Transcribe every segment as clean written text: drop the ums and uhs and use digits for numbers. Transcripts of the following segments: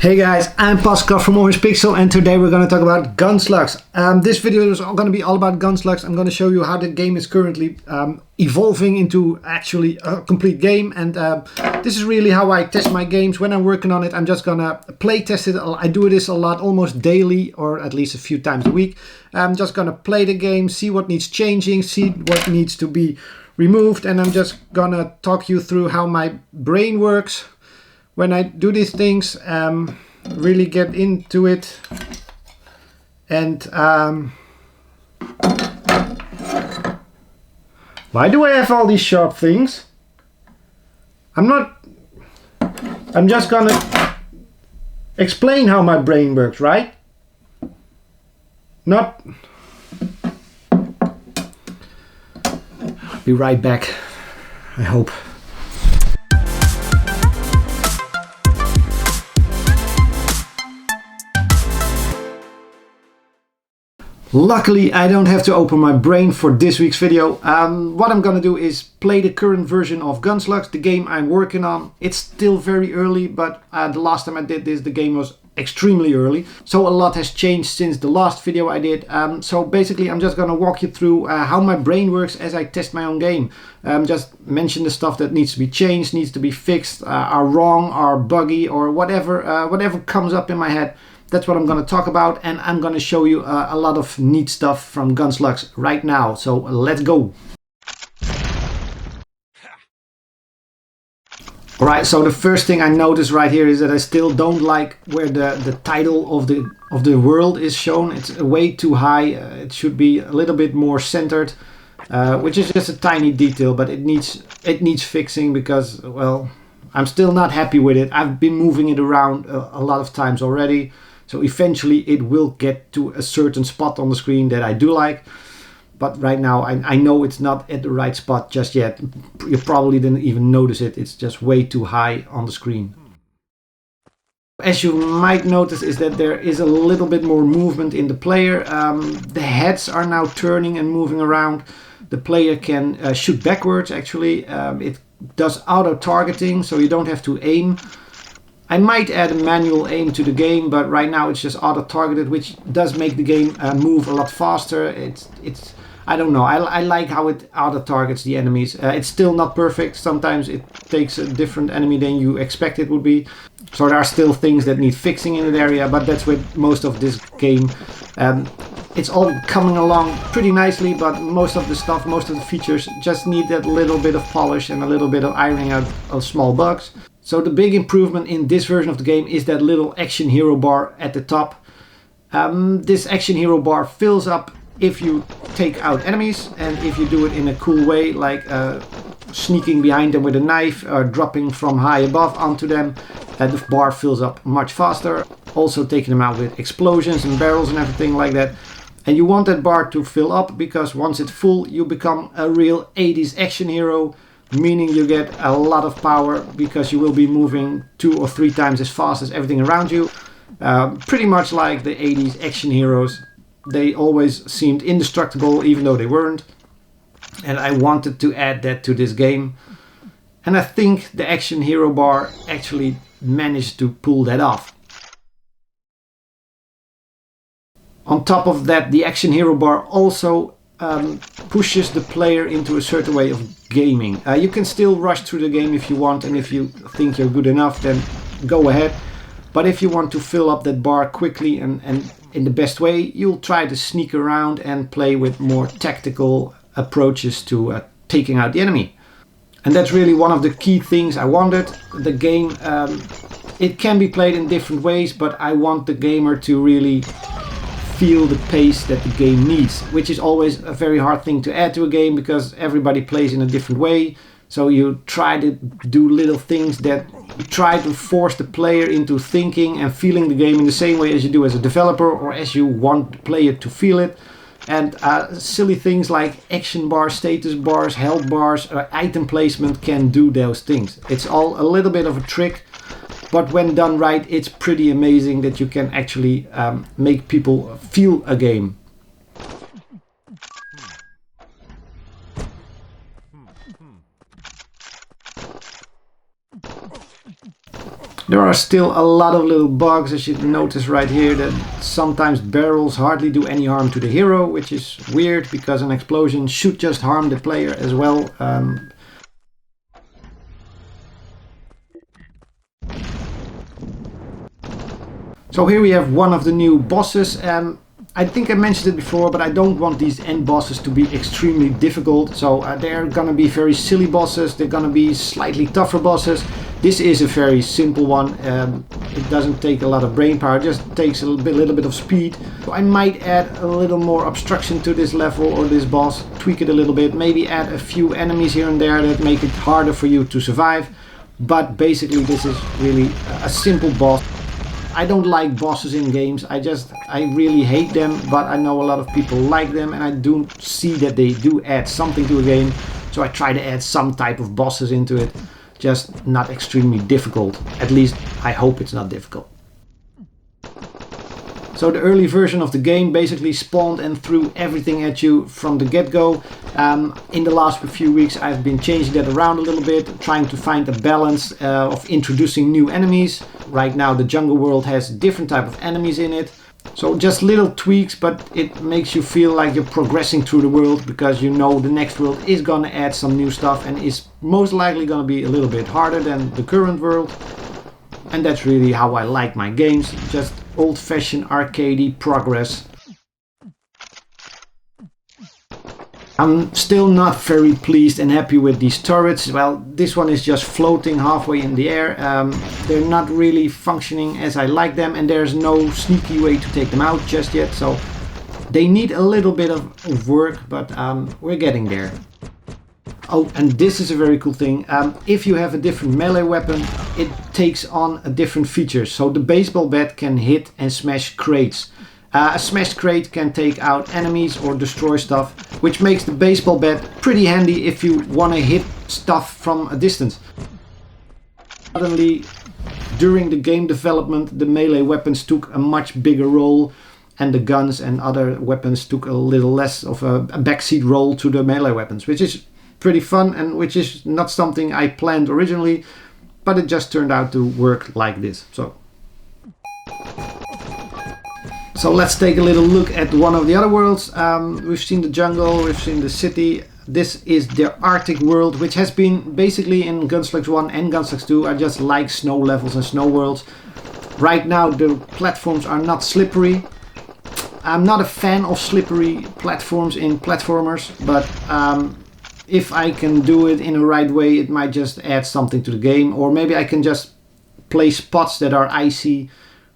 Hey guys, I'm Pascal from Orange Pixel and today we're going to talk about Gunslugs. This video is going to be all about Gunslugs. I'm going to show you how the game is currently evolving into actually a complete game, and this is really how I test my games. When I'm working on it, I'm just going to play test it. I do this a lot, almost daily or at least a few times a week. I'm just going to play the game, see what needs changing, see what needs to be removed, and I'm just going to talk you through how my brain works when I do these things, really get into it. And why do I have all these sharp things? I'm just gonna explain how my brain works, right? Not. I'll be right back, I hope. Luckily, I don't have to open my brain for this week's video. What I'm gonna do is play the current version of Gunslugs, the game I'm working on. It's still very early, but the last time I did this, the game was extremely early. So a lot has changed since the last video I did. So basically, I'm just gonna walk you through how my brain works as I test my own game. Just mention the stuff that needs to be changed, needs to be fixed, are wrong, are buggy, or whatever comes up in my head. That's what I'm going to talk about, and I'm going to show you a lot of neat stuff from Gunslugs right now. So let's go. Alright, so the first thing I notice right here is that I still don't like where the title of the world is shown. It's way too high. It should be a little bit more centered, which is just a tiny detail, but it needs fixing because, well, I'm still not happy with it. I've been moving it around a lot of times already. So eventually it will get to a certain spot on the screen that I do like. But right now I know it's not at the right spot just yet. You probably didn't even notice it. It's just way too high on the screen. As you might notice is that there is a little bit more movement in the player. The heads are now turning and moving around. The player can shoot backwards actually. It does auto targeting, so you don't have to aim. I might add a manual aim to the game, but right now it's just auto targeted, which does make the game move a lot faster. It's I don't know. I like how it auto targets the enemies. It's still not perfect. Sometimes it takes a different enemy than you expect it would be. So there are still things that need fixing in that area, but that's with most of this game. It's all coming along pretty nicely, but most of the stuff, most of the features just need that little bit of polish and a little bit of ironing out of small bugs. So the big improvement in this version of the game is that little action hero bar at the top. This action hero bar fills up if you take out enemies, and if you do it in a cool way, like sneaking behind them with a knife or dropping from high above onto them, the bar fills up much faster. Also taking them out with explosions and barrels and everything like that. And you want that bar to fill up because once it's full, you become a real 80s action hero, meaning you get a lot of power because you will be moving 2 or 3 times as fast as everything around you. Pretty much like the 80s action heroes. They always seemed indestructible even though they weren't. And I wanted to add that to this game. And I think the action hero bar actually managed to pull that off. On top of that, the action hero bar also pushes the player into a certain way of gaming. You can still rush through the game if you want, and if you think you're good enough, then go ahead. But if you want to fill up that bar quickly and in the best way, you'll try to sneak around and play with more tactical approaches to taking out the enemy. And that's really one of the key things I wanted. The game, it can be played in different ways, but I want the gamer to really feel the pace that the game needs, which is always a very hard thing to add to a game because everybody plays in a different way. So you try to do little things that try to force the player into thinking and feeling the game in the same way as you do as a developer or as you want the player to feel it. And silly things like action bars, status bars, health bars, item placement can do those things. It's all a little bit of a trick. But when done right, it's pretty amazing that you can actually make people feel a game. There are still a lot of little bugs, as you notice right here, that sometimes barrels hardly do any harm to the hero, which is weird because an explosion should just harm the player as well. So here we have one of the new bosses. I think I mentioned it before, but I don't want these end bosses to be extremely difficult. So they're gonna be very silly bosses, they're gonna be slightly tougher bosses. This is a very simple one. It doesn't take a lot of brain power, it just takes a little bit of speed. So I might add a little more obstruction to this level or this boss, tweak it a little bit, maybe add a few enemies here and there that make it harder for you to survive. But basically this is really a simple boss. I don't like bosses in games, I really hate them, but I know a lot of people like them and I do see that they do add something to a game. So I try to add some type of bosses into it, just not extremely difficult. At least I hope it's not difficult. So the early version of the game basically spawned and threw everything at you from the get-go. In the last few weeks I've been changing that around a little bit, trying to find a balance of introducing new enemies. Right now the jungle world has different type of enemies in it. So just little tweaks, but it makes you feel like you're progressing through the world because you know the next world is gonna add some new stuff and is most likely gonna be a little bit harder than the current world. And that's really how I like my games, just old-fashioned arcadey progress. I'm still not very pleased and happy with these turrets. Well, this one is just floating halfway in the air. They're not really functioning as I like them, and there's no sneaky way to take them out just yet. So they need a little bit of work, but we're getting there. Oh, and this is a very cool thing. If you have a different melee weapon, it takes on a different feature. So the baseball bat can hit and smash crates. A smashed crate can take out enemies or destroy stuff, which makes the baseball bat pretty handy if you want to hit stuff from a distance. Suddenly, during the game development, the melee weapons took a much bigger role, and the guns and other weapons took a little less of a backseat role to the melee weapons, which is pretty fun and which is not something I planned originally, but it just turned out to work like this. So let's take a little look at one of the other worlds. We've seen the jungle, we've seen the city. This is the Arctic world, which has been basically in Gunslugs 1 and Gunslugs 2. I just like snow levels and snow worlds. Right now the platforms are not slippery. I'm not a fan of slippery platforms in platformers, but if I can do it in the right way, it might just add something to the game. Or maybe I can just place spots that are icy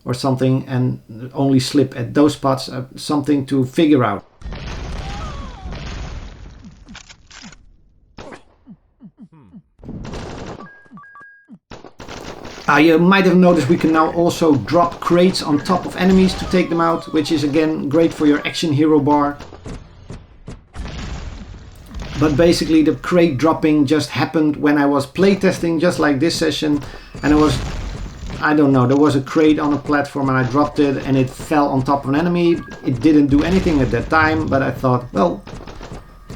or something and only slip at those spots. Something to figure out. You might have noticed we can now also drop crates on top of enemies to take them out, which is again great for your action hero bar. But basically the crate dropping just happened when I was playtesting, just like this session, and I don't know, there was a crate on a platform and I dropped it and it fell on top of an enemy. It didn't do anything at that time, but I thought, well,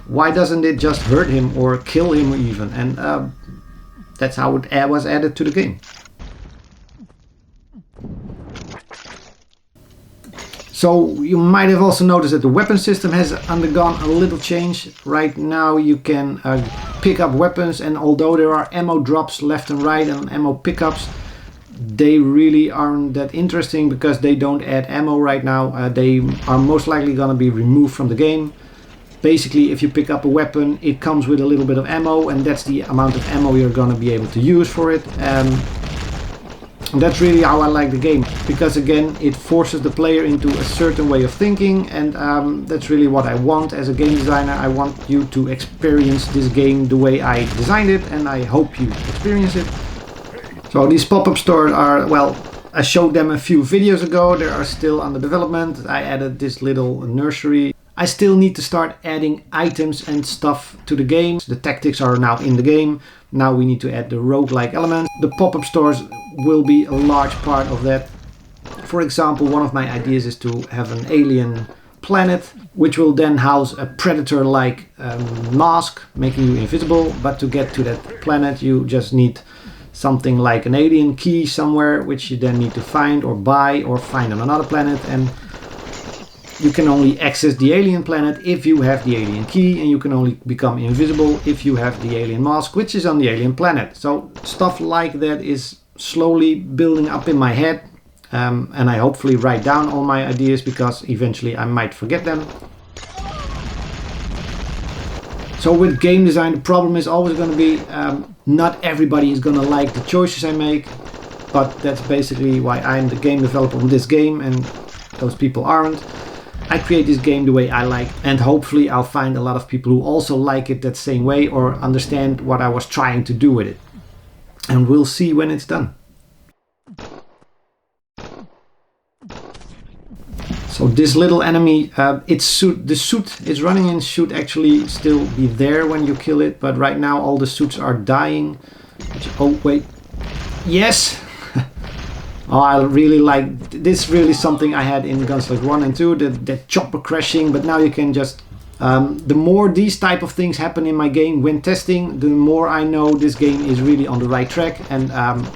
why doesn't it just hurt him or kill him even? And that's how it was added to the game. So you might have also noticed that the weapon system has undergone a little change. Right now you can pick up weapons, and although there are ammo drops left and right and ammo pickups, they really aren't that interesting because they don't add ammo right now. They are most likely going to be removed from the game. Basically, if you pick up a weapon, it comes with a little bit of ammo, and that's the amount of ammo you're going to be able to use for it. And that's really how I like the game, because again it forces the player into a certain way of thinking, and that's really what I want as a game designer. I want you to experience this game the way I designed it, and I hope you experience it. So these pop-up stores are, well, I showed them a few videos ago. They are still under development. I added this little nursery. I still need to start adding items and stuff to the game. The tactics are now in the game. Now we need to add the roguelike element. The pop-up stores will be a large part of that. For example, one of my ideas is to have an alien planet, which will then house a predator-like mask, making you invisible. But to get to that planet, you just need something like an alien key somewhere, which you then need to find or buy or find on another planet. And you can only access the alien planet if you have the alien key, and you can only become invisible if you have the alien mask, which is on the alien planet. So stuff like that is slowly building up in my head, and I hopefully write down all my ideas, because eventually I might forget them. So with game design, the problem is always going to be not everybody is going to like the choices I make, but that's basically why I'm the game developer on this game, and those people aren't. I create this game the way I like, and hopefully I'll find a lot of people who also like it that same way, or understand what I was trying to do with it. And we'll see when it's done. So this little enemy, the suit it's running in should actually still be there when you kill it, but right now all the suits are dying. Oh wait, yes! Oh, I really like this. Really something I had in Gunslugs 1 and 2, the chopper crashing, but now you can just the more these type of things happen in my game when testing, the more I know this game is really on the right track, and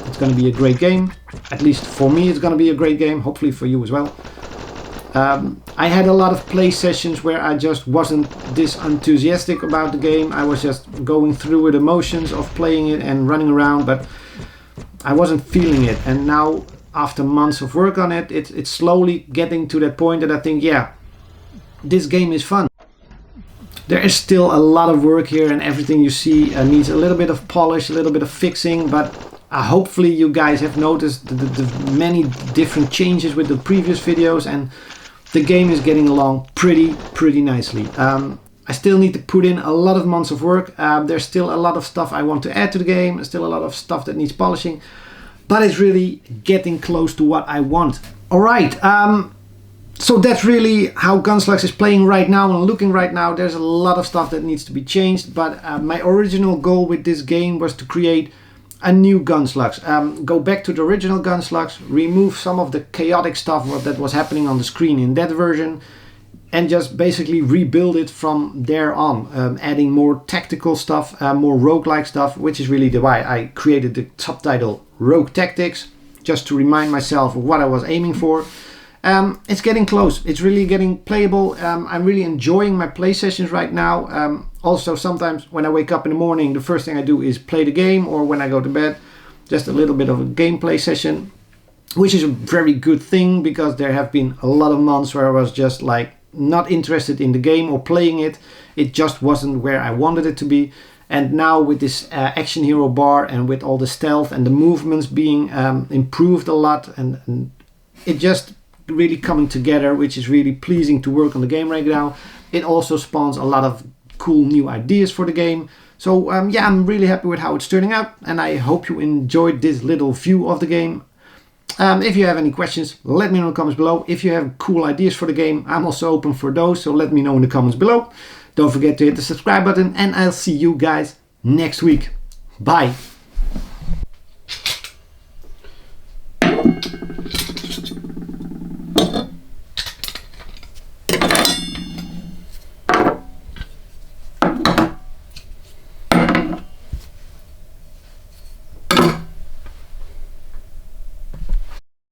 it's going to be a great game. At least for me it's going to be a great game, hopefully for you as well. I had a lot of play sessions where I just wasn't this enthusiastic about the game. I was just going through with emotions of playing it and running around, but I wasn't feeling it. And now, after months of work on it, it's slowly getting to that point that I think, yeah, this game is fun. There is still a lot of work here, and everything you see needs a little bit of polish, a little bit of fixing, but hopefully you guys have noticed the many different changes with the previous videos, and the game is getting along pretty nicely. I still need to put in a lot of months of work. There's still a lot of stuff I want to add to the game. There's still a lot of stuff that needs polishing, but it's really getting close to what I want. Alright, so that's really how Gunslugs is playing right now and looking right now. There's a lot of stuff that needs to be changed, but my original goal with this game was to create a new Gunslugs. Go back to the original Gunslugs, remove some of the chaotic stuff that was happening on the screen in that version, and just basically rebuild it from there on, adding more tactical stuff, more roguelike stuff, which is really why I created the subtitle Rogue Tactics, just to remind myself of what I was aiming for. It's getting close. It's really getting playable. I'm really enjoying my play sessions right now. Also, sometimes when I wake up in the morning, the first thing I do is play the game, or when I go to bed, just a little bit of a gameplay session, which is a very good thing, because there have been a lot of months where I was just like not interested in the game or playing it. It just wasn't where I wanted it to be. And now with this action hero bar, and with all the stealth and the movements being improved a lot, and it just really coming together, which is really pleasing to work on the game right now. It also spawns a lot of cool new ideas for the game. So yeah, I'm really happy with how it's turning out, and I hope you enjoyed this little view of the game. If you have any questions, let me know in the comments below. If you have cool ideas for the game, I'm also open for those, so let me know in the comments below. Don't forget to hit the subscribe button, and I'll see you guys next week. Bye!